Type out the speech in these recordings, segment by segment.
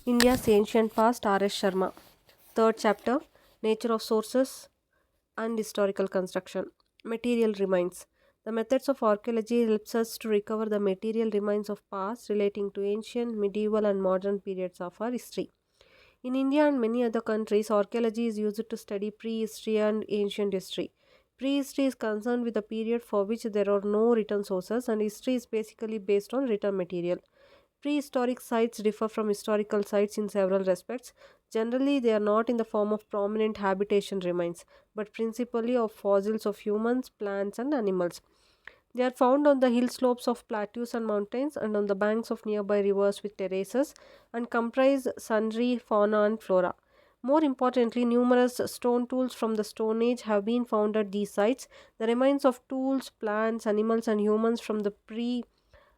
India's Ancient Past, R.S. Sharma. Third chapter, Nature of Sources and Historical Construction. Material remains. The methods of archaeology helps us to recover the material remains of past relating to ancient, medieval and modern periods of our history. In India and many other countries, archaeology is used to study prehistory and ancient history. Prehistory is concerned with a period for which there are no written sources, and history is basically based on written material. Prehistoric sites differ from historical sites in several respects. Generally, they are not in the form of prominent habitation remains, but principally of fossils of humans, plants, and animals. They are found on the hill slopes of plateaus and mountains and on the banks of nearby rivers with terraces and comprise sundry fauna and flora. More importantly, numerous stone tools from the Stone Age have been found at these sites. The remains of tools, plants, animals, and humans from the pre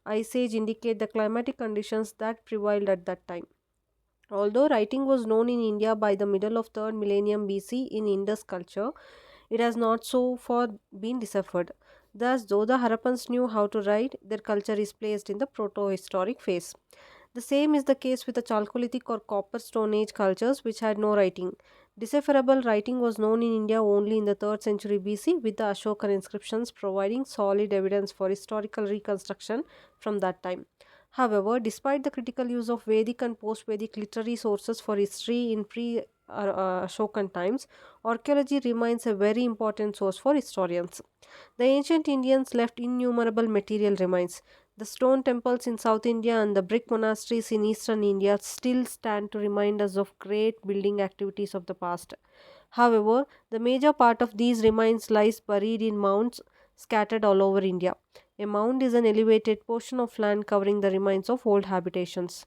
Ice Age indicate the climatic conditions that prevailed at that time. Although writing was known in India by the middle of 3rd millennium BC in Indus culture, it has not so far been deciphered. Thus, though the Harappans knew how to write, their culture is placed in the proto-historic phase. The same is the case with the Chalcolithic or Copper Stone Age cultures, which had no writing. Decipherable writing was known in India only in the 3rd century BC, with the Ashokan inscriptions providing solid evidence for historical reconstruction from that time. However, despite the critical use of Vedic and post Vedic literary sources for history in pre Ashokan times, archaeology remains a very important source for historians. The ancient Indians left innumerable material remains. The stone temples in South India and the brick monasteries in eastern India still stand to remind us of great building activities of the past. However, the major part of these remains lies buried in mounds scattered all over India. A mound is an elevated portion of land covering the remains of old habitations.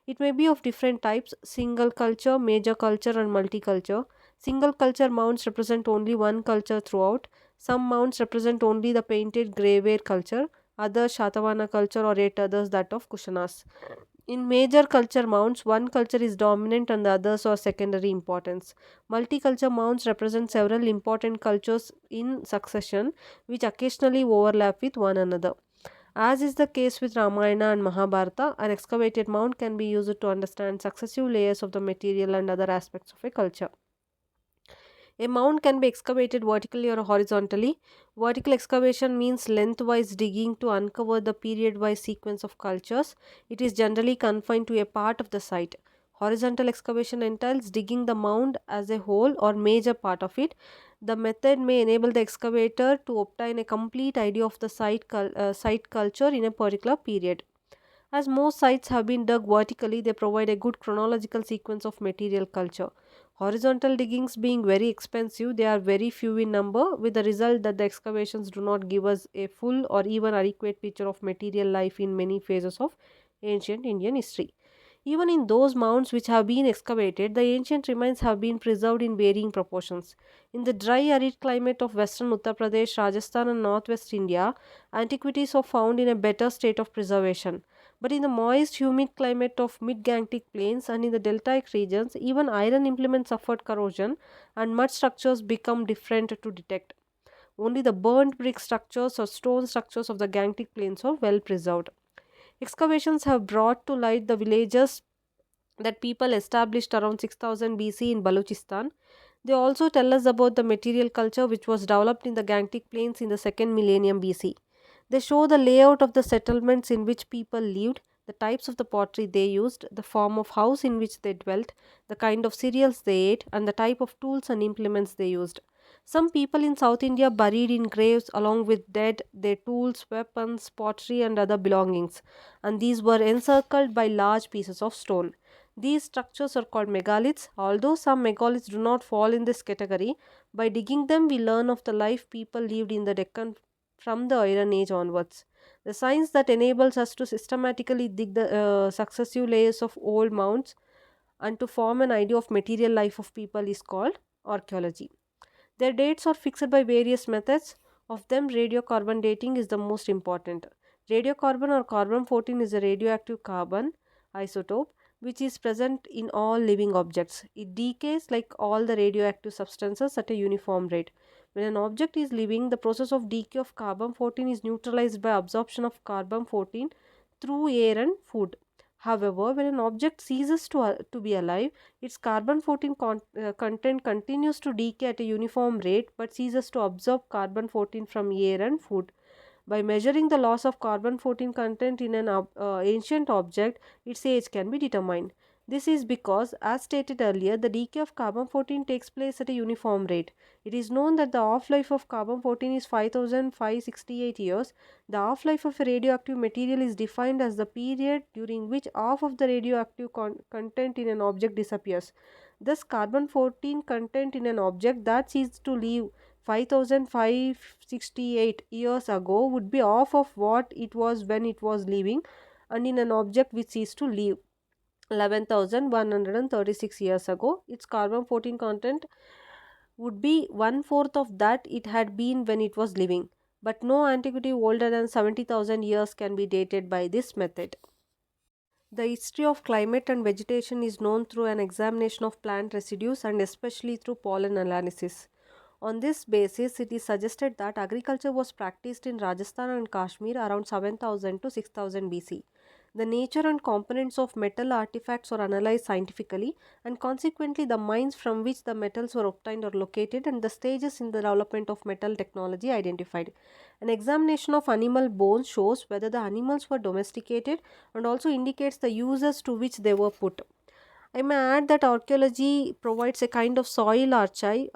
It may be of different types: single culture, major culture, and multiculture. Single culture mounds represent only one culture throughout. Some mounds represent only the painted graveware culture, others Shatavana culture, or yet others that of Kushanas. In major culture mounds, one culture is dominant and the others are secondary importance. Multicultural mounds represent several important cultures in succession, which occasionally overlap with one another. As is the case with Ramayana and Mahabharata, an excavated mound can be used to understand successive layers of the material and other aspects of a culture. A mound can be excavated vertically or horizontally. Vertical excavation means lengthwise digging to uncover the period wise sequence of cultures. It is generally confined to a part of the site. Horizontal excavation entails digging the mound as a whole or major part of it. The method may enable the excavator to obtain a complete idea of the site culture in a particular period. As most sites have been dug vertically, they provide a good chronological sequence of material culture. Horizontal diggings being very expensive, they are very few in number, with the result that the excavations do not give us a full or even adequate picture of material life in many phases of ancient Indian history. Even in those mounds which have been excavated, the ancient remains have been preserved in varying proportions. In the dry arid climate of western Uttar Pradesh, Rajasthan, and northwest India, antiquities are found in a better state of preservation. But in the moist, humid climate of mid Gangetic plains and in the deltaic regions, even iron implements suffered corrosion and mud structures become different to detect. Only the burnt brick structures or stone structures of the Gangetic plains are well preserved. Excavations have brought to light the villages that people established around 6000 BC in Balochistan. They also tell us about the material culture which was developed in the Gangetic plains in the 2nd millennium BC. They show the layout of the settlements in which people lived, the types of the pottery they used, the form of house in which they dwelt, the kind of cereals they ate, and the type of tools and implements they used. Some people in South India buried in graves along with dead, their tools, weapons, pottery, and other belongings, and these were encircled by large pieces of stone. These structures are called megaliths. Although some megaliths do not fall in this category, by digging them we learn of the life people lived in the Deccan from the Iron Age onwards. The science that enables us to systematically dig the successive layers of old mounds and to form an idea of material life of people is called archaeology. Their dates are fixed by various methods. Of them, radiocarbon dating is the most important. Radiocarbon or carbon 14 is a radioactive carbon isotope which is present in all living objects. It decays like all the radioactive substances at a uniform rate. When an object is living, the process of decay of carbon 14 is neutralized by absorption of carbon 14 through air and food. However, when an object ceases to be alive, its carbon 14 content continues to decay at a uniform rate but ceases to absorb carbon 14 from air and food. By measuring the loss of carbon 14 content in an ancient object, its age can be determined. This is because, as stated earlier, the decay of carbon 14 takes place at a uniform rate. It is known that the half life of carbon 14 is 5568 years. The half life of a radioactive material is defined as the period during which half of the radioactive content in an object disappears. Thus, carbon 14 content in an object that ceases to live 5568 years ago would be half of what it was when it was living, and in an object which ceased to live 11,136 years ago, its carbon 14 content would be one fourth of that it had been when it was living. But no antiquity older than 70,000 years can be dated by this method. The history of climate and vegetation is known through an examination of plant residues and especially through pollen analysis. On this basis, it is suggested that agriculture was practiced in Rajasthan and Kashmir around 7000 to 6000 BC. The nature and components of metal artifacts were analyzed scientifically, and consequently, the mines from which the metals were obtained are located and the stages in the development of metal technology identified. An examination of animal bones shows whether the animals were domesticated and also indicates the uses to which they were put. I may add that archaeology provides a kind of soil archive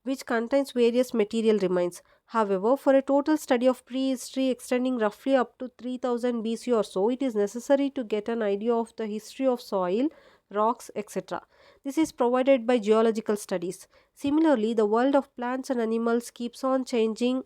which contains various material remains. However, for a total study of prehistory extending roughly up to 3000 BC or so, it is necessary to get an idea of the history of soil, rocks, etc. This is provided by geological studies. Similarly, the world of plants and animals keeps on changing,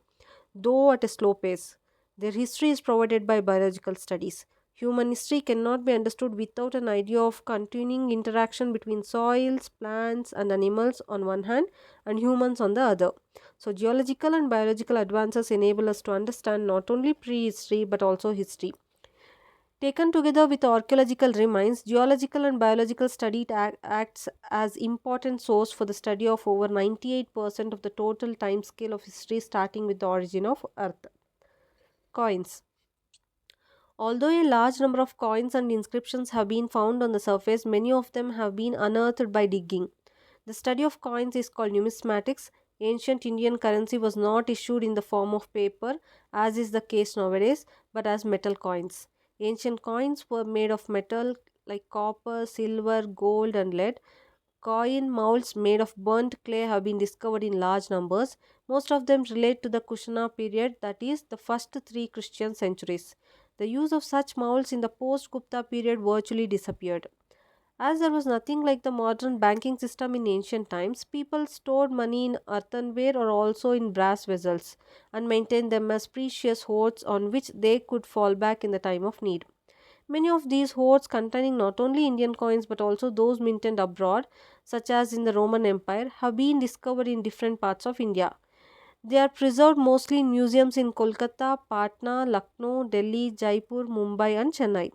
though at a slow pace. Their history is provided by biological studies. Human history cannot be understood without an idea of continuing interaction between soils, plants, and animals on one hand and humans on the other. So, geological and biological advances enable us to understand not only prehistory but also history. Taken together with archaeological remains, geological and biological study acts as important source for the study of over 98% of the total time scale of history starting with the origin of Earth. Coins. Although a large number of coins and inscriptions have been found on the surface, many of them have been unearthed by digging. The study of coins is called numismatics. Ancient Indian currency was not issued in the form of paper, as is the case nowadays, but as metal coins. Ancient coins were made of metal like copper, silver, gold, and lead. Coin molds made of burnt clay have been discovered in large numbers. Most of them relate to the Kushana period, that is, the first three Christian centuries. The use of such molds in the post Gupta period virtually disappeared. As there was nothing like the modern banking system in ancient times, people stored money in earthenware or also in brass vessels and maintained them as precious hoards on which they could fall back in the time of need. Many of these hoards, containing not only Indian coins but also those minted abroad, such as in the Roman Empire, have been discovered in different parts of India. They are preserved mostly in museums in Kolkata, Patna, Lucknow, Delhi, Jaipur, Mumbai, and Chennai.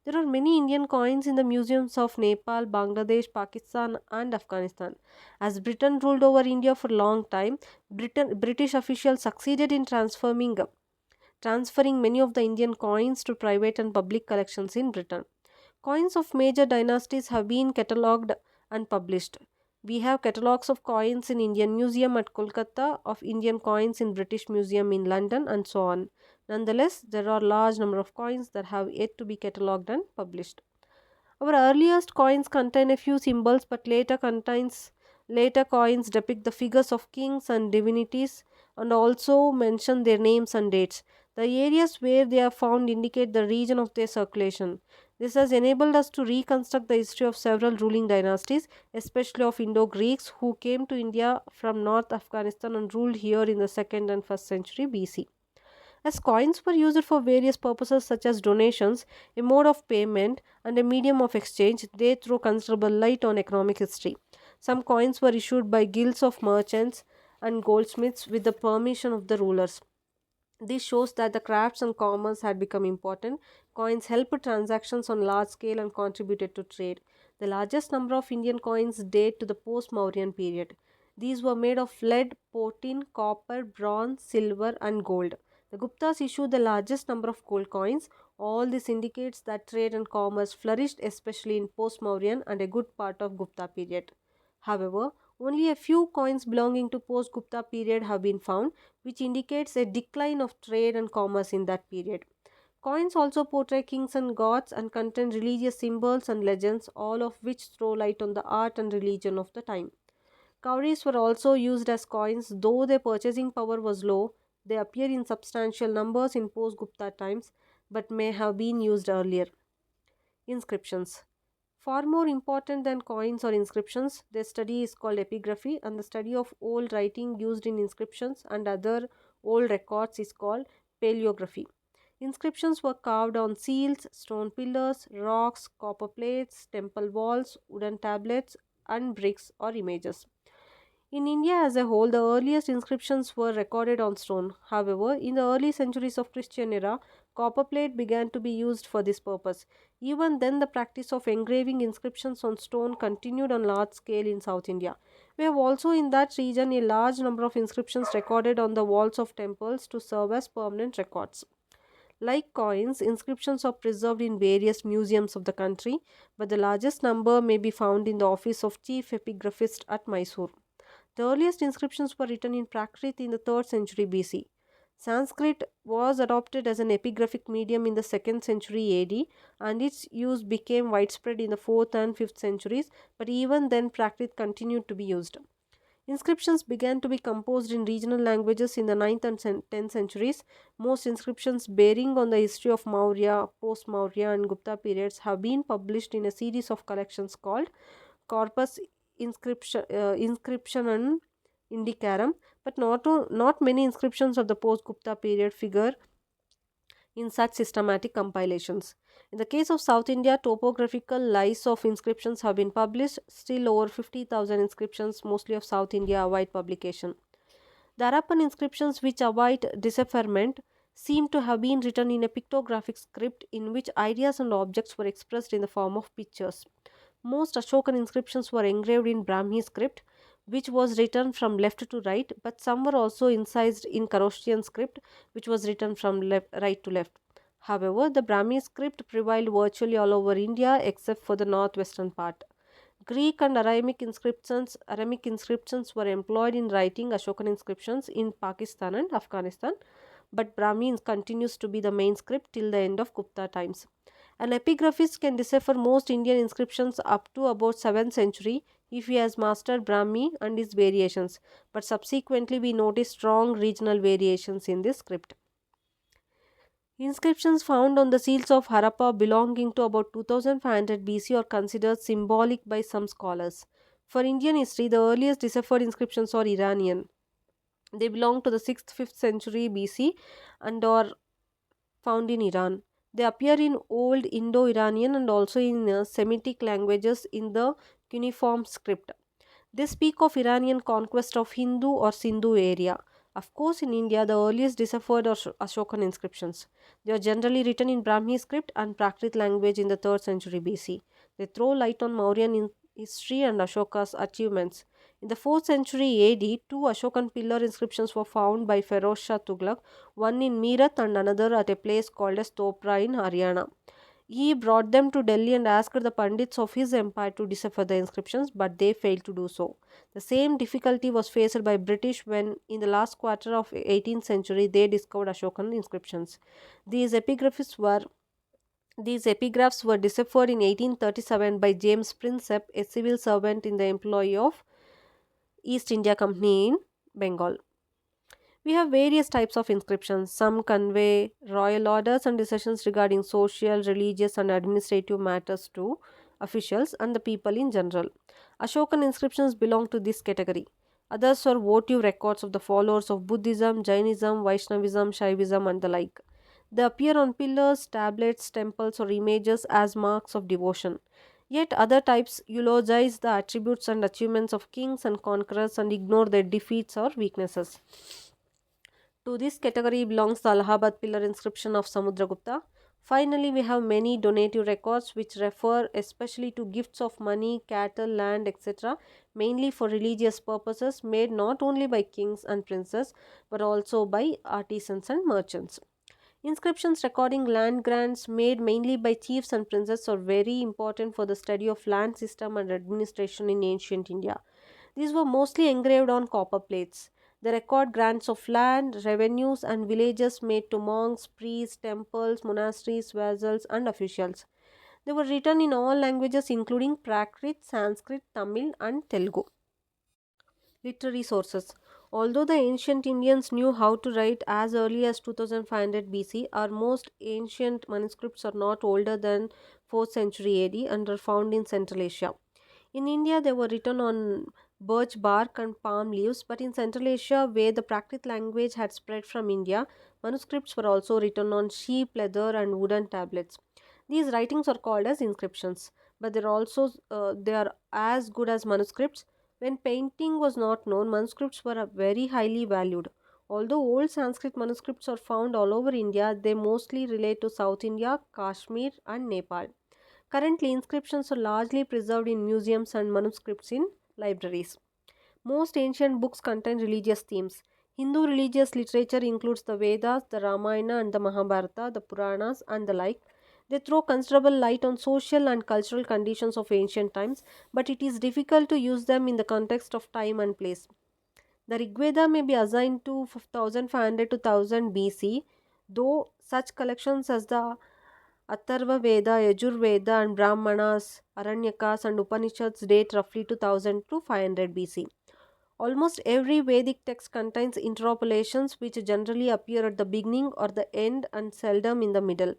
There are many Indian coins in the museums of Nepal, Bangladesh, Pakistan, and Afghanistan. As Britain ruled over India for a long time, British officials succeeded in transferring many of the Indian coins to private and public collections in Britain. Coins of major dynasties have been catalogued and published. We have catalogues of coins in Indian Museum at Kolkata, of Indian coins in British Museum in London, and so on. Nonetheless, there are large number of coins that have yet to be catalogued and published. Our earliest coins contain a few symbols, but later coins depict the figures of kings and divinities and also mention their names and dates. The areas where they are found indicate the region of their circulation. This has enabled us to reconstruct the history of several ruling dynasties, especially of Indo-Greeks who came to India from North Afghanistan and ruled here in the 2nd and 1st century BC. As coins were used for various purposes such as donations, a mode of payment, and a medium of exchange, they throw considerable light on economic history. Some coins were issued by guilds of merchants and goldsmiths with the permission of the rulers. This shows that the crafts and commerce had become important. Coins helped transactions on large scale and contributed to trade. The largest number of Indian coins date to the post-Mauryan period. These were made of lead, protein, copper, bronze, silver, and gold. The Guptas issued the largest number of gold coins. All this indicates that trade and commerce flourished especially in post-Mauryan and a good part of Gupta period. However, only a few coins belonging to post-Gupta period have been found, which indicates a decline of trade and commerce in that period. Coins also portray kings and gods and contain religious symbols and legends, all of which throw light on the art and religion of the time. Cowries were also used as coins, though their purchasing power was low. They appear in substantial numbers in post Gupta times but may have been used earlier. Inscriptions. Far more important than coins or inscriptions, their study is called epigraphy, and the study of old writing used in inscriptions and other old records is called paleography. Inscriptions were carved on seals, stone pillars, rocks, copper plates, temple walls, wooden tablets, and bricks or images. In India as a whole, the earliest inscriptions were recorded on stone. However, in the early centuries of Christian era, copper plate began to be used for this purpose. Even then, the practice of engraving inscriptions on stone continued on large scale in South India. We have also in that region a large number of inscriptions recorded on the walls of temples to serve as permanent records. Like coins, inscriptions are preserved in various museums of the country, but the largest number may be found in the office of chief epigraphist at Mysore. The earliest inscriptions were written in Prakrit in the 3rd century BC. Sanskrit was adopted as an epigraphic medium in the 2nd century AD, and its use became widespread in the 4th and 5th centuries, but even then Prakrit continued to be used. Inscriptions began to be composed in regional languages in the 9th and 10th centuries. Most inscriptions bearing on the history of Maurya, post Maurya, and Gupta periods have been published in a series of collections called Corpus Inscriptionum Indicarum, but not many inscriptions of the post Gupta period figure in such systematic compilations. In the case of South India, topographical lists of inscriptions have been published. Still, over 50,000 inscriptions, mostly of South India, await publication. The Harappan inscriptions, which await decipherment, seem to have been written in a pictographic script in which ideas and objects were expressed in the form of pictures. Most Ashokan inscriptions were engraved in Brahmi script, which was written from left to right, but some were also incised in Korostian script, which was written from right to left. However, the Brahmi script prevailed virtually all over India except for the northwestern part. Greek and Aramic inscriptions were employed in writing Ashokan inscriptions in Pakistan and Afghanistan, but Brahmi continues to be the main script till the end of Gupta times. An epigraphist can decipher most Indian inscriptions up to about 7th century if he has mastered Brahmi and its variations, but subsequently we notice strong regional variations in this script. Inscriptions found on the seals of Harappa belonging to about 2500 BC are considered symbolic by some scholars. For Indian history, the earliest deciphered inscriptions are Iranian. They belong to the 6th 5th century BC and are found in Iran. They appear in Old Indo-Iranian and also in Semitic languages in the cuneiform script. They speak of Iranian conquest of Hindu or Sindhu area. Of course, in India, the earliest deciphered are Ashokan inscriptions. They are generally written in Brahmi script and Prakrit language in the 3rd century BC. They throw light on Mauryan history and Ashoka's achievements. In the 4th century AD, two Ashokan pillar inscriptions were found by Feroz Shah Tughlaq, one in Meerut and another at a place called as Topra in Haryana. He brought them to Delhi and asked the Pandits of his empire to decipher the inscriptions, but they failed to do so. The same difficulty was faced by British when, in the last quarter of 18th century, they discovered Ashokan inscriptions. These epigraphs were deciphered in 1837 by James Prinsep, a civil servant in the employ of East India Company in Bengal. We have various types of inscriptions. Some convey royal orders and decisions regarding social, religious, and administrative matters to officials and the people in general. Ashokan inscriptions belong to this category. Others are votive records of the followers of Buddhism, Jainism, Vaishnavism, Shaivism, and the like. They appear on pillars, tablets, temples, or images as marks of devotion. Yet other types eulogize the attributes and achievements of kings and conquerors and ignore their defeats or weaknesses. To this category belongs the Allahabad pillar inscription of Samudragupta. Finally, we have many donative records which refer especially to gifts of money, cattle, land, etc., mainly for religious purposes, made not only by kings and princes but also by artisans and merchants. Inscriptions recording land grants made mainly by chiefs and princes are very important for the study of land system and administration in ancient India. These were mostly engraved on copper plates. They record grants of land, revenues, and villages made to monks, priests, temples, monasteries, vassals, and officials. They were written in all languages including Prakrit, Sanskrit, Tamil, and Telugu. Literary sources. Although the ancient Indians knew how to write as early as 2500 BC, our most ancient manuscripts are not older than 4th century AD and are found in Central Asia. In India, they were written on birch bark and palm leaves, but in Central Asia, where the Prakrit language had spread from India, manuscripts were also written on sheep, leather, and wooden tablets. These writings are called as inscriptions, but they are as good as manuscripts. When painting was not known, manuscripts were very highly valued. Although old Sanskrit manuscripts are found all over India, they mostly relate to South India, Kashmir, and Nepal. Currently, inscriptions are largely preserved in museums and manuscripts in libraries. Most ancient books contain religious themes. Hindu religious literature includes the Vedas, the Ramayana and the Mahabharata, the Puranas, and the like. They throw considerable light on social and cultural conditions of ancient times, but it is difficult to use them in the context of time and place. The Rigveda may be assigned to 1500 to 1000 BC, though such collections as the Atharva Veda, Yajur Veda, and Brahmanas, Aranyakas, and Upanishads date roughly 2000 to 500 BC. Almost every Vedic text contains interpolations which generally appear at the beginning or the end and seldom in the middle.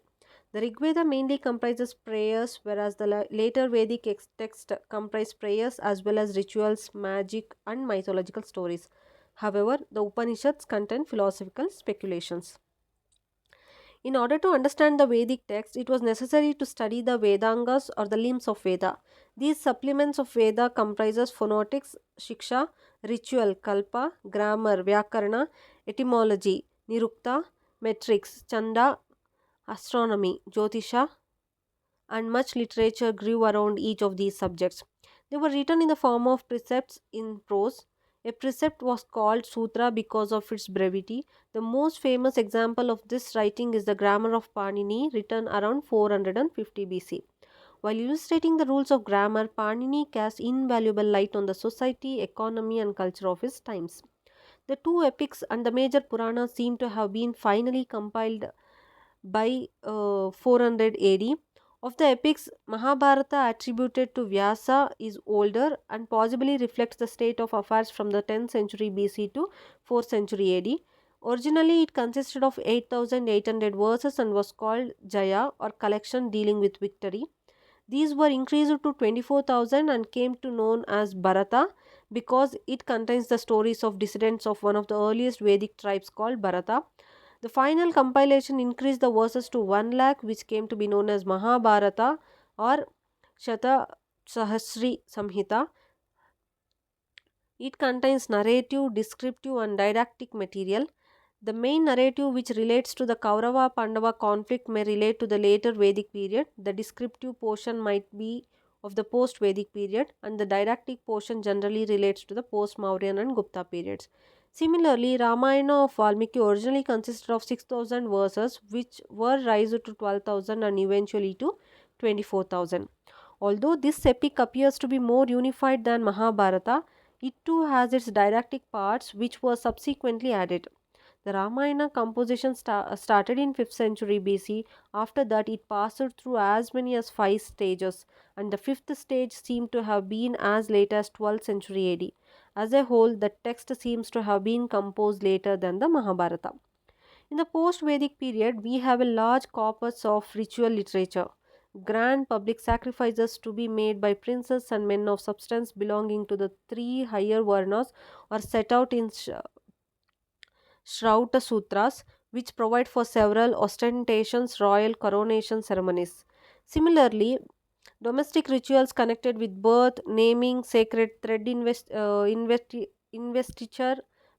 The Rigveda mainly comprises prayers, whereas the later Vedic text comprise prayers as well as rituals, magic, and mythological stories. However, the Upanishads contain philosophical speculations. In order to understand the Vedic text, it was necessary to study the Vedangas or the limbs of Veda. These supplements of Veda comprises phonetics, shiksha, ritual, kalpa, grammar, vyakarana, etymology, nirukta, metrics, chanda, astronomy, jyotisha, and much literature grew around each of these subjects. They were written in the form of precepts in prose. A precept was called sutra because of its brevity. The most famous example of this writing is the Grammar of Panini, written around 450 BC. While illustrating the rules of grammar, Panini cast invaluable light on the society, economy, and culture of his times. The two epics and the major Puranas seem to have been finally compiled by 400 AD. Of the epics, Mahabharata attributed to Vyasa is older and possibly reflects the state of affairs from the 10th century BC to 4th century AD. Originally, it consisted of 8,800 verses and was called Jaya or collection dealing with victory. These were increased to 24,000 and came to known as Bharata because it contains the stories of descendants of one of the earliest Vedic tribes called Bharata. The final compilation increased the verses to 1 lakh, which came to be known as Mahabharata or Shata Sahasri Samhita. It contains narrative, descriptive, and didactic material. The main narrative, which relates to the Kaurava Pandava conflict, may relate to the later Vedic period. The descriptive portion might be of the post Vedic period, and the didactic portion generally relates to the post Mauryan and Gupta periods. Similarly, Ramayana of Valmiki originally consisted of 6,000 verses, which were raised to 12,000 and eventually to 24,000. Although this epic appears to be more unified than Mahabharata, it too has its didactic parts which were subsequently added. The Ramayana composition started in 5th century BC. After that, it passed through as many as 5 stages, and the fifth stage seemed to have been as late as 12th century AD. As a whole, the text seems to have been composed later than the Mahabharata. In the post Vedic period, we have a large corpus of ritual literature. Grand public sacrifices to be made by princes and men of substance belonging to the three higher varnas are set out in Shrauta Sutras, which provide for several ostentations, royal coronation ceremonies. Similarly, domestic rituals connected with birth, naming, sacred thread investiture,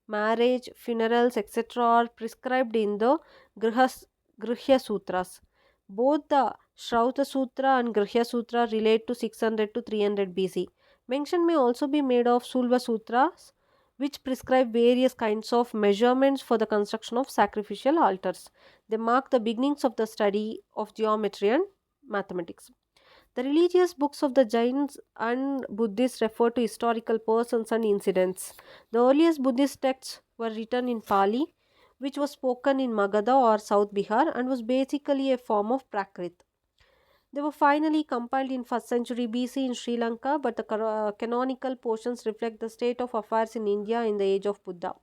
marriage, funerals, etc., are prescribed in the Grihya Sutras. Both the Shrauta Sutra and Grihya Sutra relate to 600 to 300 BC. Mention may also be made of Sulva Sutras, which prescribe various kinds of measurements for the construction of sacrificial altars. They mark the beginnings of the study of geometry and mathematics. The religious books of the Jains and Buddhists refer to historical persons and incidents. The earliest Buddhist texts were written in Pali, which was spoken in Magadha or South Bihar and was basically a form of Prakrit. They were finally compiled in 1st century BC in Sri Lanka, but the canonical portions reflect the state of affairs in India in the age of Buddha.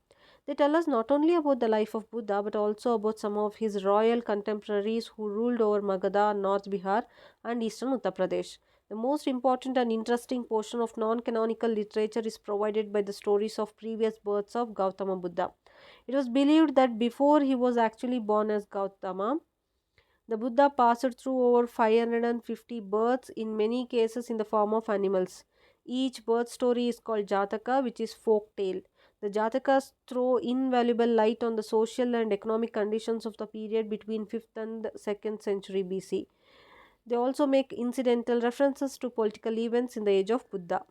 They tell us not only about the life of Buddha but also about some of his royal contemporaries who ruled over Magadha, North Bihar, and eastern Uttar Pradesh. The most important and interesting portion of non canonical literature is provided by the stories of previous births of Gautama Buddha. It was believed that before he was actually born as Gautama, the Buddha passed through over 550 births, in many cases in the form of animals. Each birth story is called Jataka, which is folk tale. The Jatakas throw invaluable light on the social and economic conditions of the period between 5th and 2nd century BC. They also make incidental references to political events in the age of Buddha.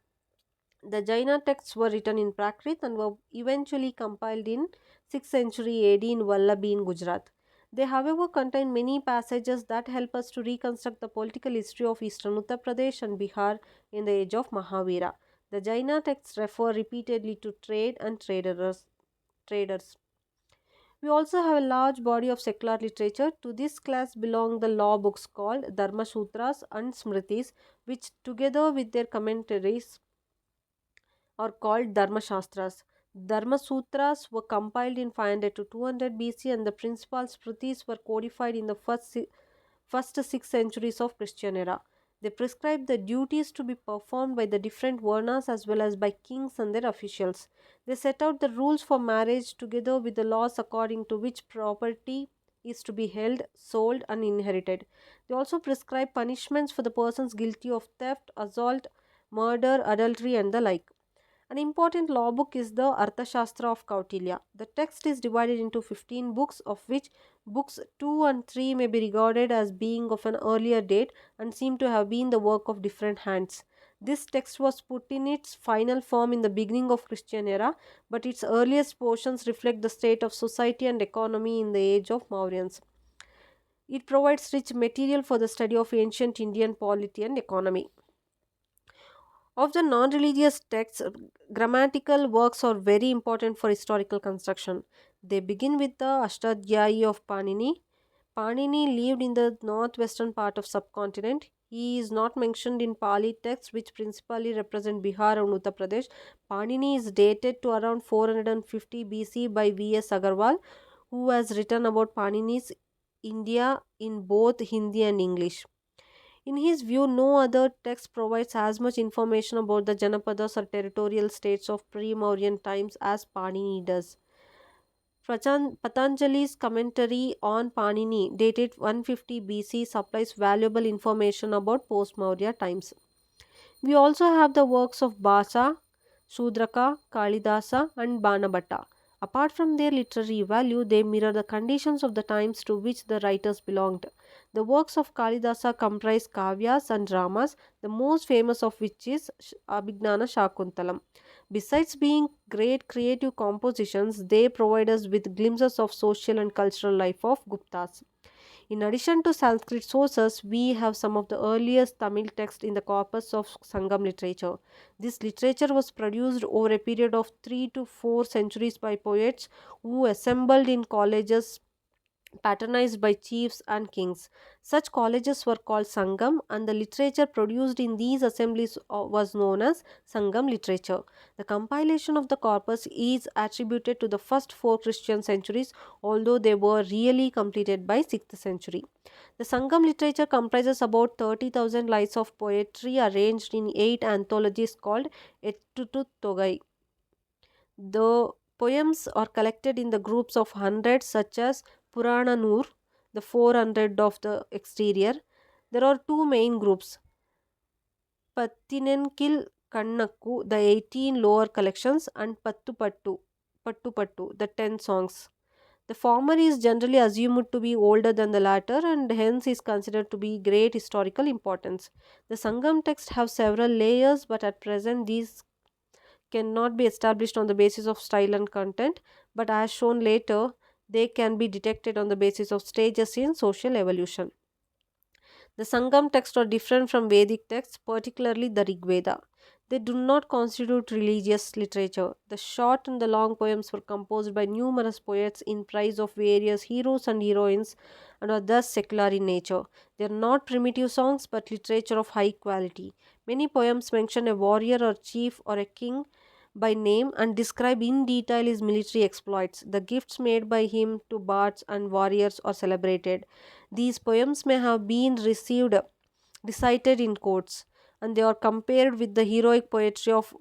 The Jaina texts were written in Prakrit and were eventually compiled in 6th century AD in Vallabi in Gujarat. They, however, contain many passages that help us to reconstruct the political history of eastern Uttar Pradesh and Bihar in the age of Mahavira. The Jaina texts refer repeatedly to trade and traders. We also have a large body of secular literature. To this class belong the law books called Dharma Sutras and Smritis, which, together with their commentaries, are called Dharma Shastras. Dharma Sutras were compiled in 500 to 200 BC, and the principal Smritis were codified in the first 6 centuries of Christian era. They prescribe the duties to be performed by the different Varnas as well as by kings and their officials. They set out the rules for marriage together with the laws according to which property is to be held, sold, and inherited. They also prescribe punishments for the persons guilty of theft, assault, murder, adultery, and the like. An important law book is the Arthashastra of Kautilya. The text is divided into 15 books, of which books 2 and 3 may be regarded as being of an earlier date and seem to have been the work of different hands. This text was put in its final form in the beginning of Christian era, but its earliest portions reflect the state of society and economy in the age of Mauryans. It provides rich material for the study of ancient Indian polity and economy. Of the non religious texts, grammatical works are very important for historical construction. They begin with the Ashtadhyayi of Panini. Panini lived in the northwestern part of subcontinent. He is not mentioned in Pali texts, which principally represent Bihar and Uttar Pradesh. Panini is dated to around 450 BC by V.S. Agarwal, who has written about Panini's India in both Hindi and English. In his view, no other text provides as much information about the Janapadas or territorial states of pre-Mauryan times as Panini does. Patanjali's commentary on Panini, dated 150 BC, supplies valuable information about post-Maurya times. We also have the works of Basa, Sudraka, Kalidasa, and Banabhatta. Apart from their literary value, they mirror the conditions of the times to which the writers belonged. The works of Kalidasa comprise kavyas and dramas, the most famous of which is Abhignana Shakuntalam. Besides being great creative compositions, they provide us with glimpses of social and cultural life of Guptas. In addition to Sanskrit sources, we have some of the earliest Tamil texts in the corpus of Sangam literature. This literature was produced over a period of 3 to 4 centuries by poets who assembled in colleges patronized by chiefs and kings. Such colleges were called Sangam, and the literature produced in these assemblies was known as Sangam literature. The compilation of the corpus is attributed to the first four Christian centuries, although they were really completed by 6th century. The Sangam literature comprises about 30,000 lines of poetry arranged in 8 anthologies called Ettutut Togai. The poems are collected in the groups of hundreds such as Purana Nur, the 400 of the exterior. There are two main groups, Pattinenkil Kannakku, the 18 lower collections, and Pattu, the 10 songs. The former is generally assumed to be older than the latter and hence is considered to be great historical importance. The Sangam texts have several layers, but at present these cannot be established on the basis of style and content, but as shown later, they can be detected on the basis of stages in social evolution. The Sangam texts are different from Vedic texts, particularly the Rig Veda. They do not constitute religious literature. The short and the long poems were composed by numerous poets in praise of various heroes and heroines and are thus secular in nature. They are not primitive songs but literature of high quality. Many poems mention a warrior or chief or a king by name and describe in detail his military exploits. The gifts made by him to bards and warriors are celebrated. These poems may have been recited in courts, and they are compared with the heroic poetry of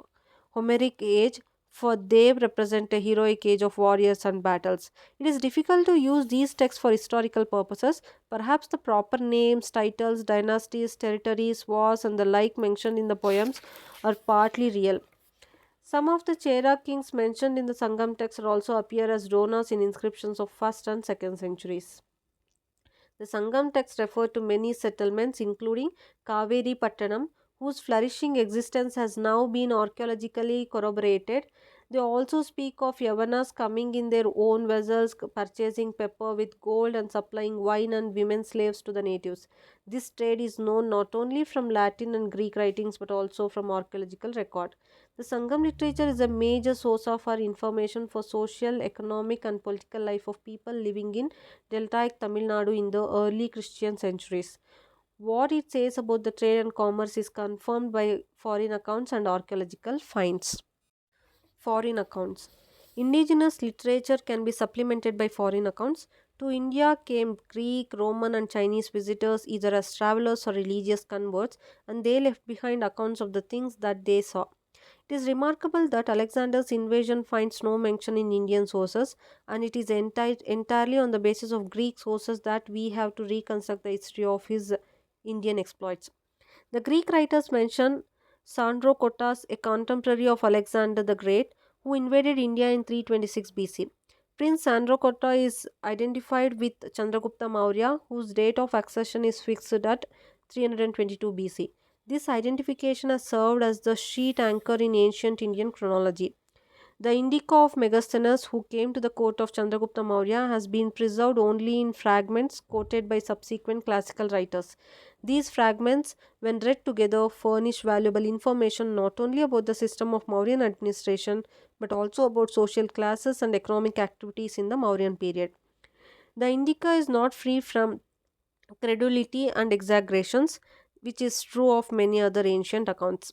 Homeric age, for they represent a heroic age of warriors and battles. It is difficult to use these texts for historical purposes. Perhaps the proper names, titles, dynasties, territories, wars, and the like mentioned in the poems are partly real. Some of the Chera kings mentioned in the Sangam text also appear as donors in inscriptions of 1st and 2nd centuries. The Sangam text refer to many settlements, including Kaveri Pattanam, whose flourishing existence has now been archaeologically corroborated. They also speak of Yavanas coming in their own vessels, purchasing pepper with gold, and supplying wine and women slaves to the natives. This trade is known not only from Latin and Greek writings but also from archaeological record. The Sangam literature is a major source of our information for social, economic, and political life of people living in deltaic Tamil Nadu in the early Christian centuries. What it says about the trade and commerce is confirmed by foreign accounts and archaeological finds. Foreign accounts. Indigenous literature can be supplemented by foreign accounts. To India came Greek, Roman, and Chinese visitors either as travelers or religious converts, and they left behind accounts of the things that they saw. It is remarkable that Alexander's invasion finds no mention in Indian sources, and it is entirely on the basis of Greek sources that we have to reconstruct the history of his Indian exploits. The Greek writers mention Sandrocotta, a contemporary of Alexander the Great, who invaded India in 326 BC. Prince Sandrocotta is identified with Chandragupta Maurya, whose date of accession is fixed at 322 BC. This identification has served as the sheet anchor in ancient Indian chronology. The Indica of Megasthenes, who came to the court of Chandragupta Maurya, has been preserved only in fragments quoted by subsequent classical writers. These fragments, when read together, furnish valuable information not only about the system of Mauryan administration but also about social classes and economic activities in the Mauryan period. The Indica is not free from credulity and exaggerations, which is true of many other ancient accounts.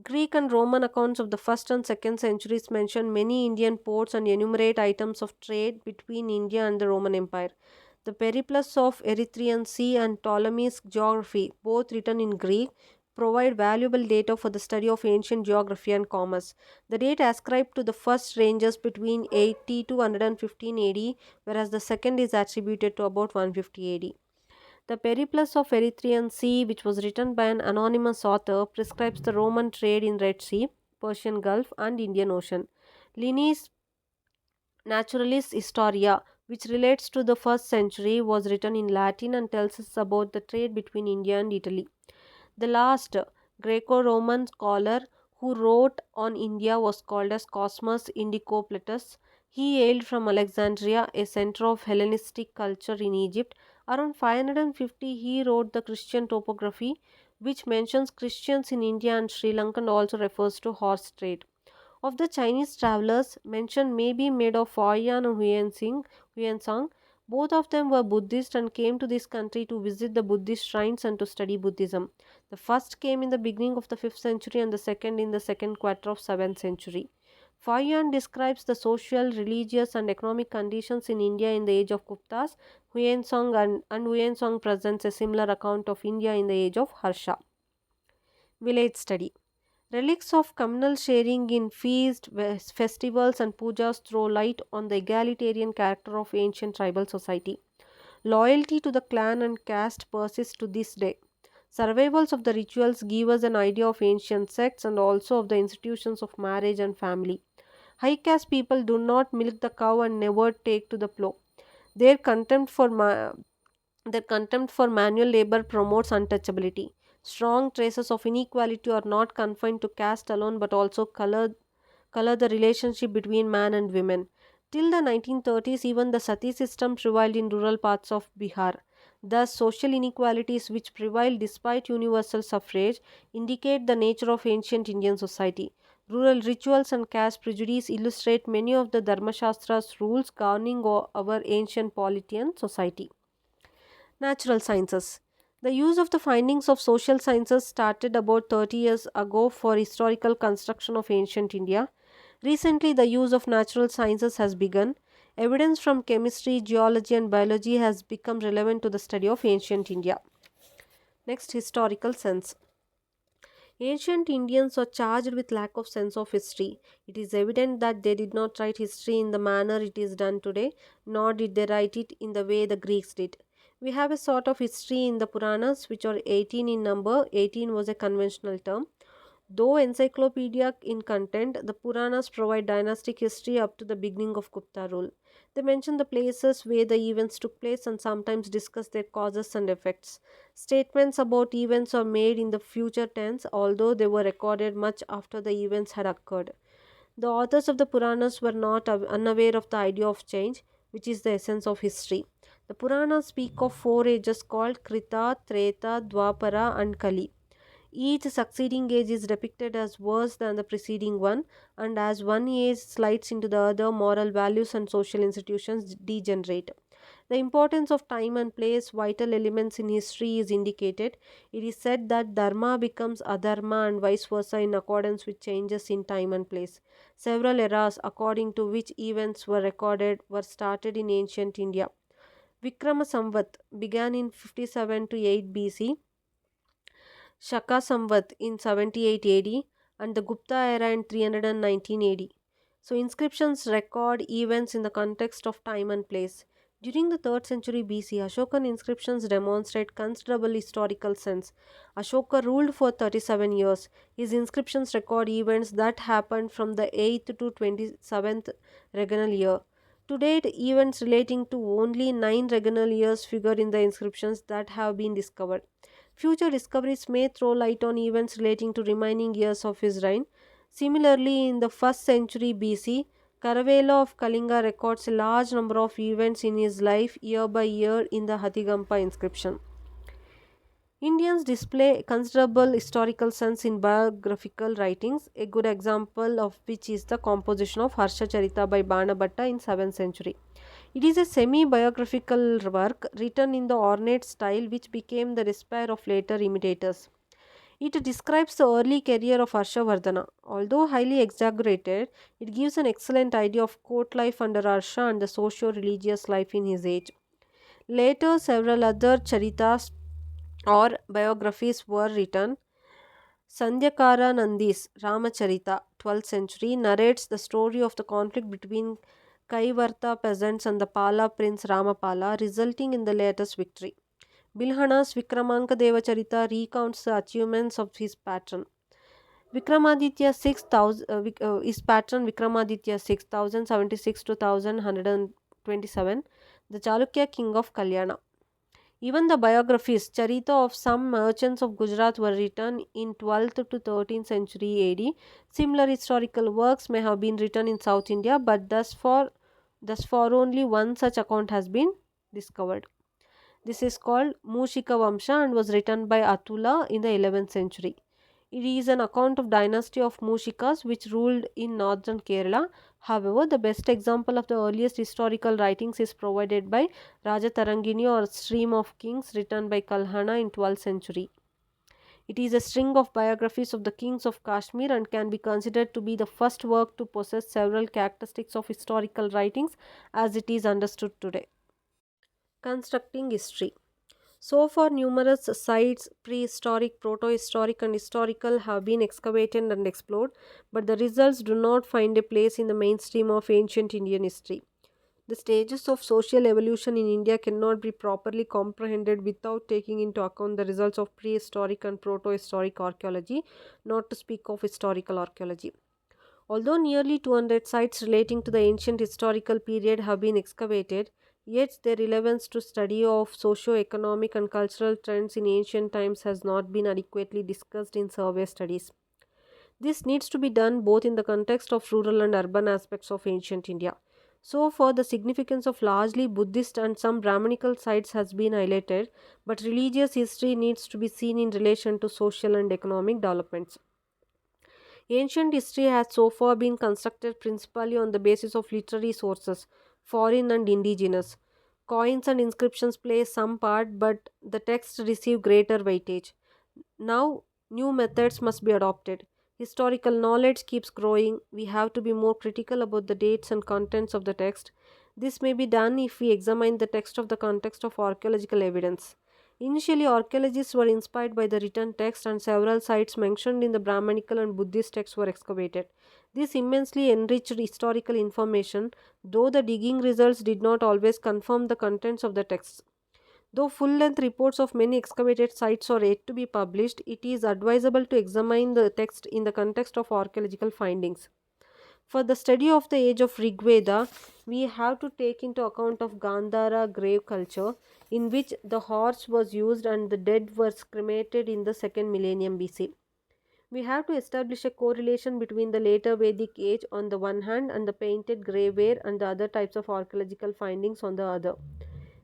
Greek and Roman accounts of the 1st and 2nd centuries mention many Indian ports and enumerate items of trade between India and the Roman Empire. The Periplus of Erythraean Sea and Ptolemy's Geography, both written in Greek, provide valuable data for the study of ancient geography and commerce. The date ascribed to the first ranges between 80 to 115 AD, whereas the second is attributed to about 150 AD. The Periplus of Erythraean Sea, which was written by an anonymous author, prescribes the Roman trade in Red Sea, Persian Gulf, and Indian Ocean. Linney's Naturalis Historia, which relates to the 1st century, was written in Latin and tells us about the trade between India and Italy. The last Greco Roman scholar who wrote on India was called as Cosmas Indicopletus. He hailed from Alexandria, a center of Hellenistic culture in Egypt. Around 550, he wrote the Christian topography, which mentions Christians in India and Sri Lanka and also refers to horse trade. Of the Chinese travelers, mention may be made of Huayan and Huansang. Both of them were Buddhist and came to this country to visit the Buddhist shrines and to study Buddhism. The first came in the beginning of the 5th century and the second in the second quarter of 7th century. Fayan describes the social, religious, and economic conditions in India in the age of Guptas. And Huansong presents a similar account of India in the age of Harsha. Village study. Relics of communal sharing in feasts, festivals, and pujas throw light on the egalitarian character of ancient tribal society. Loyalty to the clan and caste persists to this day. Survivals of the rituals give us an idea of ancient sects and also of the institutions of marriage and family. High caste people do not milk the cow and never take to the plow. Their contempt for manual labor promotes untouchability. Strong traces of inequality are not confined to caste alone but also color the relationship between man and women. Till the 1930s, even the sati system prevailed in rural parts of Bihar. Thus, social inequalities which prevail despite universal suffrage indicate the nature of ancient Indian society. Rural rituals and caste prejudice illustrate many of the Dharmashastra's rules governing our ancient polity and society. Natural sciences. The use of the findings of social sciences started about 30 years ago for historical construction of ancient India. Recently, the use of natural sciences has begun. Evidence from chemistry, geology, and biology has become relevant to the study of ancient India. Next, historical sense. Ancient Indians are charged with lack of sense of history. It is evident that they did not write history in the manner it is done today, nor did they write it in the way the Greeks did. We have a sort of history in the Puranas, which are 18 in number. 18 was a conventional term. Though encyclopedic in content, the Puranas provide dynastic history up to the beginning of Gupta rule. They mention the places where the events took place and sometimes discuss their causes and effects. Statements about events are made in the future tense, although they were recorded much after the events had occurred. The authors of the Puranas were not unaware of the idea of change, which is the essence of history. The Puranas speak of four ages called Krita, Treta, Dwapara, and Kali. Each succeeding age is depicted as worse than the preceding one, and as one age slides into the other, moral values and social institutions degenerate. The importance of time and place, vital elements in history, is indicated. It is said that dharma becomes adharma and vice versa in accordance with changes in time and place. Several eras according to which events were recorded were started in ancient India. Vikrama Samvat began in 57 to 8 BC, Shaka Samvat in 78 AD, and the Gupta era in 319 AD. So, inscriptions record events in the context of time and place. During the 3rd century BC, Ashokan inscriptions demonstrate considerable historical sense. Ashoka ruled for 37 years. His inscriptions record events that happened from the 8th to 27th regnal year. To date, events relating to only 9 regnal years figure in the inscriptions that have been discovered. Future discoveries may throw light on events relating to remaining years of his reign. Similarly, in the 1st century BC, Karavela of Kalinga records a large number of events in his life year by year in the Hathigampa inscription. Indians display considerable historical sense in biographical writings, a good example of which is the composition of Harsha Charita by Banabhatta in 7th century. It is a semi-biographical work written in the ornate style which became the despair of later imitators. It describes the early career of Harshavardhana. Although highly exaggerated, it gives an excellent idea of court life under Harsha and the socio-religious life in his age. Later, several other charitas or biographies were written. Sandhyakara Nandi's Ramacharita, 12th century, narrates the story of the conflict between Kaivarta peasants and the Pala prince Ramapala, resulting in the latter's victory. Bilhana's Vikramanka Devacharita recounts the achievements of his patron. Vikramaditya 6000, his patron Vikramaditya 6076 to 1127, the Chalukya king of Kalyana. Even the biographies, Charita of some merchants of Gujarat were written in 12th to 13th century AD. Similar historical works may have been written in South India, but thus far only one such account has been discovered. This is called Mushika Vamsha and was written by Atula in the 11th century. It is an account of dynasty of Mushikas which ruled in northern Kerala. However, the best example of the earliest historical writings is provided by Rajatarangini or Stream of Kings written by Kalhana in 12th century. It is a string of biographies of the kings of Kashmir and can be considered to be the first work to possess several characteristics of historical writings as it is understood today. Constructing history. So far, numerous sites, prehistoric, protohistoric, and historical, have been excavated and explored, but the results do not find a place in the mainstream of ancient Indian history. The stages of social evolution in India cannot be properly comprehended without taking into account the results of prehistoric and protohistoric archaeology, not to speak of historical archaeology. Although nearly 200 sites relating to the ancient historical period have been excavated, Yet their relevance to study of socio-economic and cultural trends in ancient times has not been adequately discussed in survey studies. This needs to be done both in the context of rural and urban aspects of ancient India. So far, the significance of largely Buddhist and some Brahmanical sites has been highlighted, but religious history needs to be seen in relation to social and economic developments. Ancient history has so far been constructed principally on the basis of literary sources, foreign and indigenous. Coins and inscriptions play some part, but the texts receive greater weightage. Now, new methods must be adopted. Historical knowledge keeps growing. We have to be more critical about the dates and contents of the text. This may be done if we examine the text of the context of archaeological evidence. Initially, archaeologists were inspired by the written text, and several sites mentioned in the Brahmanical and Buddhist texts were excavated. This immensely enriched historical information, though the digging results did not always confirm the contents of the texts. Though full length reports of many excavated sites are yet to be published, it is advisable to examine the text in the context of archaeological findings. For the study of the age of Rigveda, we have to take into account of Gandhara grave culture, in which the horse was used and the dead were cremated in the second millennium BC. We have to establish a correlation between the later Vedic age on the one hand and the painted graveware and the other types of archaeological findings on the other.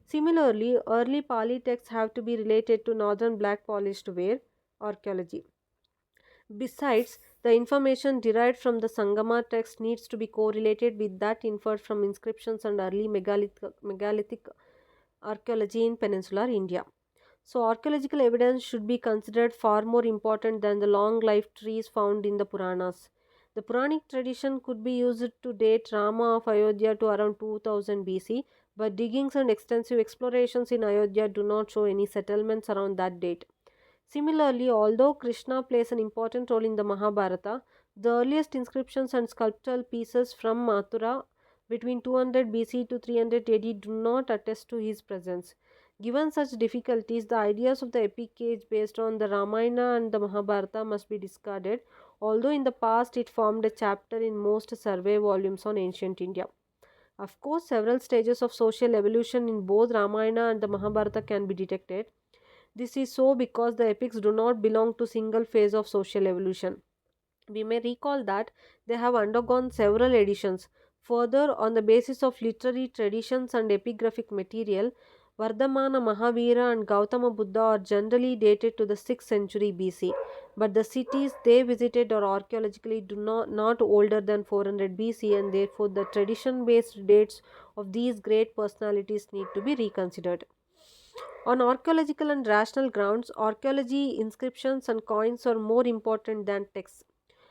Similarly, early Pali texts have to be related to northern black polished ware archaeology. Besides, the information derived from the Sangama text needs to be correlated with that inferred from inscriptions and early megalithic archaeology in peninsular India. So, archaeological evidence should be considered far more important than the long life trees found in the Puranas. The Puranic tradition could be used to date Rama of Ayodhya to around 2000 BC, but diggings and extensive explorations in Ayodhya do not show any settlements around that date. Similarly, although Krishna plays an important role in the Mahabharata, the earliest inscriptions and sculptural pieces from Mathura between 200 BC to 300 AD do not attest to his presence. Given such difficulties, the ideas of the epic age based on the Ramayana and the Mahabharata must be discarded, although in the past it formed a chapter in most survey volumes on ancient India. Of course, several stages of social evolution in both Ramayana and the Mahabharata can be detected. This is so because the epics do not belong to single phase of social evolution. We may recall that they have undergone several editions. Further, on the basis of literary traditions and epigraphic material, Vardhamana Mahavira and Gautama Buddha are generally dated to the 6th century BC, but the cities they visited are archaeologically not older than 400 BC, and therefore the tradition based dates of these great personalities need to be reconsidered. On archaeological and rational grounds, archaeology, inscriptions, and coins are more important than texts.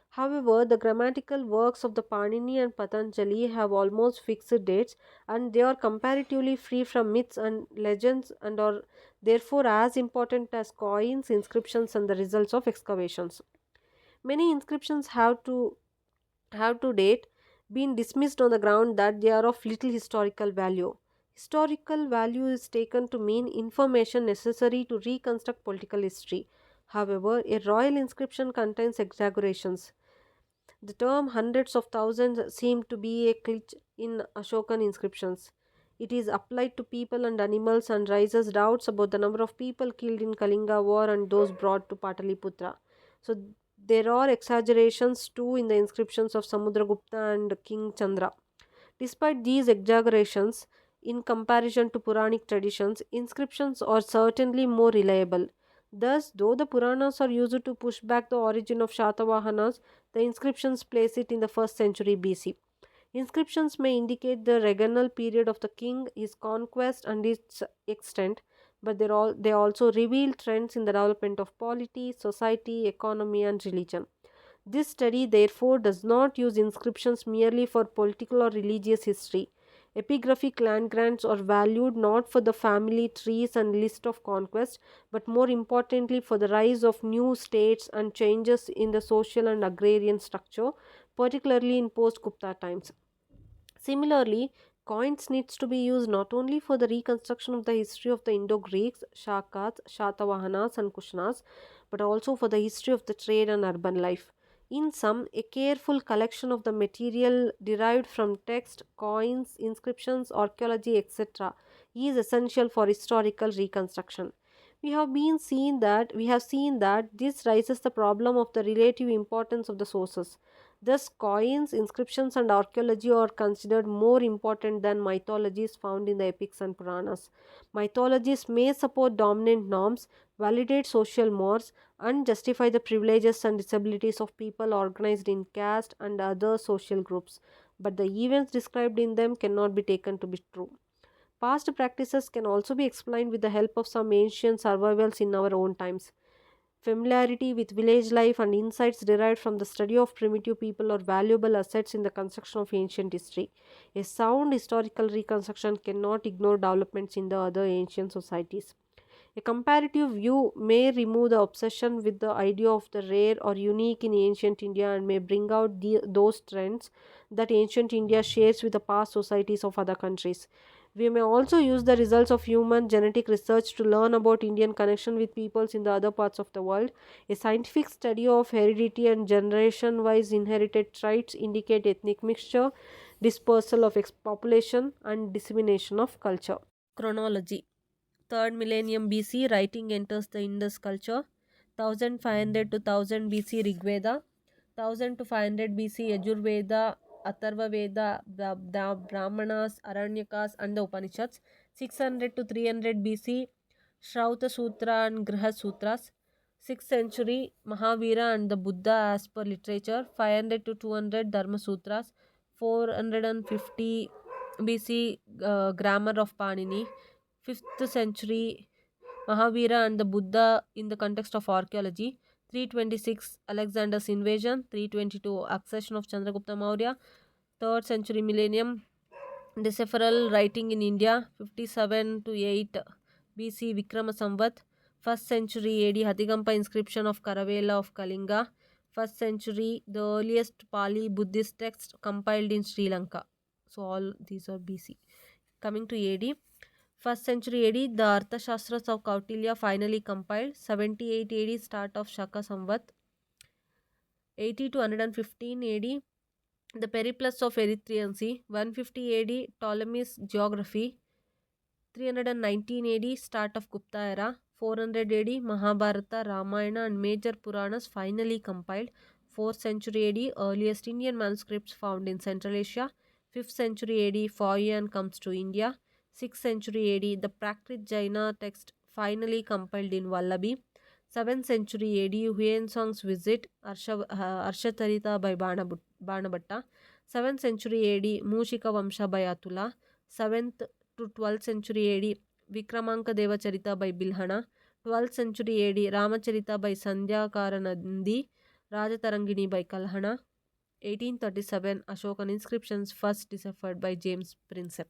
However, the grammatical works of the Panini and Patanjali have almost fixed dates, and they are comparatively free from myths and legends and are therefore as important as coins, inscriptions, and the results of excavations. Many inscriptions have to date been dismissed on the ground that they are of little historical value. Historical value is taken to mean information necessary to reconstruct political history. However, a royal inscription contains exaggerations. The term hundreds of thousands seemed to be a glitch in Ashokan inscriptions. It is applied to people and animals and raises doubts about the number of people killed in Kalinga war and those brought to Pataliputra. So there are exaggerations too in the inscriptions of Samudragupta and King Chandra. Despite these exaggerations, in comparison to Puranic traditions, inscriptions are certainly more reliable. Thus, though the Puranas are used to push back the origin of Shatavahanas, the inscriptions place it in the 1st century BC. Inscriptions may indicate the regnal period of the king, his conquest, and its extent, but they also reveal trends in the development of polity, society, economy, and religion. This study, therefore, does not use inscriptions merely for political or religious history. Epigraphic land grants are valued not for the family trees and list of conquests, but more importantly for the rise of new states and changes in the social and agrarian structure, particularly in post-Gupta times. Similarly, coins needs to be used not only for the reconstruction of the history of the Indo-Greeks, Shakas, Shatavahanas and Kushanas, but also for the history of the trade and urban life. In sum, a careful collection of the material derived from text, coins, inscriptions, archaeology, etc., is essential for historical reconstruction. We have seen that this raises the problem of the relative importance of the sources. Thus, coins, inscriptions, and archaeology are considered more important than mythologies found in the epics and Puranas. Mythologies may support dominant norms, validate social mores, and justify the privileges and disabilities of people organized in caste and other social groups, but the events described in them cannot be taken to be true. Past practices can also be explained with the help of some ancient survivals in our own times. Familiarity with village life and insights derived from the study of primitive people are valuable assets in the construction of ancient history. A sound historical reconstruction cannot ignore developments in the other ancient societies. A comparative view may remove the obsession with the idea of the rare or unique in ancient India and may bring out those trends that ancient India shares with the past societies of other countries. We may also use the results of human genetic research to learn about Indian connection with peoples in the other parts of the world. A scientific study of heredity and generation wise inherited traits indicate ethnic mixture, dispersal of population, and dissemination of culture. Chronology: 3rd millennium BC, writing enters the Indus culture. 1500 to 1000 BC, Rigveda. 1000 to 500 BC, Yajurveda, Atharva Veda, the Brahmanas, Aranyakas, and the Upanishads. 600 to 300 BC, Shrauta Sutra and Griha Sutras. 6th century, Mahavira and the Buddha as per literature. 500 to 200, Dharma Sutras. 450 BC, Grammar of Panini. 5th century, Mahavira and the Buddha in the context of archaeology. 326, Alexander's invasion. 322, accession of Chandragupta Maurya. 3rd century millennium, decipheral writing in India. 57 to 8 BC, Vikrama Samvat. 1st century AD, Hatigampa inscription of Karavela of Kalinga. 1st century, the earliest Pali Buddhist text compiled in Sri Lanka. So all these are BC. Coming to AD, 1st century AD, the Arthashastras of Kautilya finally compiled. 78 AD, start of Shaka Samvat. 80 to 115 AD, the Periplus of Erythraean Sea. 150 AD, Ptolemy's geography. 319 AD, start of Gupta era. 400 AD, Mahabharata, Ramayana, and major Puranas finally compiled. 4th century AD, earliest Indian manuscripts found in Central Asia. 5th century AD, Faoyan comes to India. 6th century AD, the Prakrit Jaina text finally compiled in Vallabhi. 7th century AD, Huyen visit Arshatarita by Banabhatta. 7th century AD, Mushika Vamsha by Atula. 7th to 12th century AD, Vikramanka Devacharita by Bilhana. 12th century AD, Ramacharita by Sandhya Karanandi. Rajatarangini by Kalhana. 1837, Ashokan inscriptions first deciphered by James Prinsep.